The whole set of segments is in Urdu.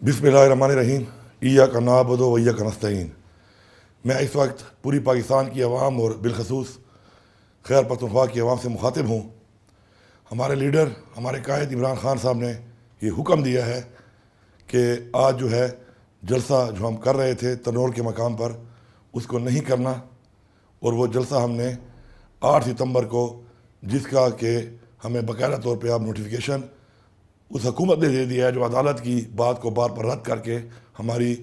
بسم اللہ الرحمن الرحیم ایاک نعبد و ایاک نستعین۔ میں اس وقت پوری پاکستان کی عوام اور بالخصوص خیبر پختونخوا کی عوام سے مخاطب ہوں۔ ہمارے لیڈر، ہمارے قائد عمران خان صاحب نے یہ حکم دیا ہے کہ آج جو ہے جلسہ جو ہم کر رہے تھے تنور کے مقام پر اس کو نہیں کرنا، اور وہ جلسہ ہم نے 8 ستمبر کو، جس کا کہ ہمیں باقاعدہ طور پہ آپ نوٹیفیکیشن اس حکومت نے دے دیا ہے جو عدالت کی بات کو بار پر رد کر کے ہماری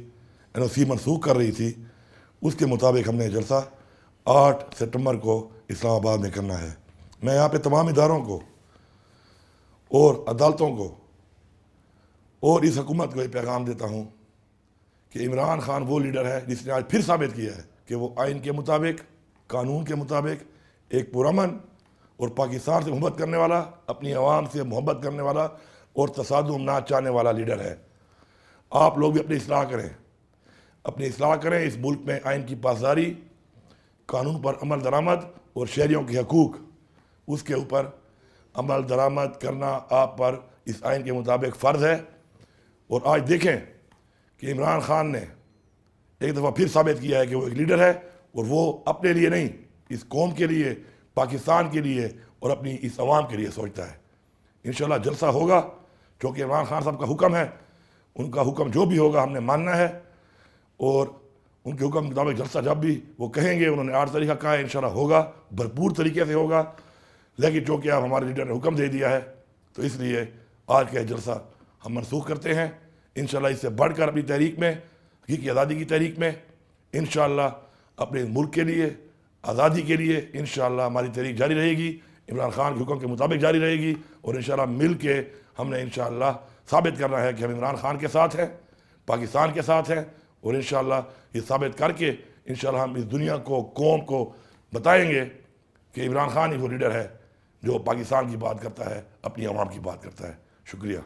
NOC منسوخ کر رہی تھی، اس کے مطابق ہم نے جلسہ 8 ستمبر کو اسلام آباد میں کرنا ہے۔ میں یہاں پہ تمام اداروں کو اور عدالتوں کو اور اس حکومت کو یہ پیغام دیتا ہوں کہ عمران خان وہ لیڈر ہے جس نے آج پھر ثابت کیا ہے کہ وہ آئین کے مطابق، قانون کے مطابق ایک پرامن اور پاکستان سے محبت کرنے والا، اپنی عوام سے محبت کرنے والا اور تصادم نہ چاہنے والا لیڈر ہے۔ آپ لوگ بھی اپنی اصلاح کریں، اس ملک میں آئین کی پاسداری، قانون پر عمل درآمد اور شہریوں کے حقوق، اس کے اوپر عمل درآمد کرنا آپ پر اس آئین کے مطابق فرض ہے۔ اور آج دیکھیں کہ عمران خان نے ایک دفعہ پھر ثابت کیا ہے کہ وہ ایک لیڈر ہے، اور وہ اپنے لیے نہیں، اس قوم کے لیے، پاکستان کے لیے اور اپنی اس عوام کے لیے سوچتا ہے۔ انشاءاللہ جلسہ ہوگا، چونکہ عمران خان صاحب کا حکم ہے، ان کا حکم جو بھی ہوگا ہم نے ماننا ہے، اور ان کے حکم کے مطابق جلسہ جب بھی وہ کہیں گے، انہوں نے 8 تاریخ کا کہا ہے، انشاءاللہ ہوگا، بھرپور طریقے سے ہوگا۔ لیکن چونکہ آپ ہمارے لیڈر نے حکم دے دیا ہے تو اس لیے آج کا جلسہ ہم منسوخ کرتے ہیں۔ انشاءاللہ اس سے بڑھ کر اپنی تحریک میں، حقیقی آزادی کی تحریک میں، انشاءاللہ اپنے ملک کے لیے، آزادی کے لیے انشاءاللہ ہماری تحریک جاری رہے گی، عمران خان کے حکم کے مطابق جاری رہے گی، اور انشاءاللہ مل کے ہم نے انشاءاللہ ثابت کرنا ہے کہ ہم عمران خان کے ساتھ ہیں، پاکستان کے ساتھ ہیں، اور انشاءاللہ یہ ثابت کر کے انشاءاللہ ہم اس دنیا کو، قوم کو بتائیں گے کہ عمران خان ہی وہ لیڈر ہے جو پاکستان کی بات کرتا ہے، اپنی عوام کی بات کرتا ہے۔ شکریہ۔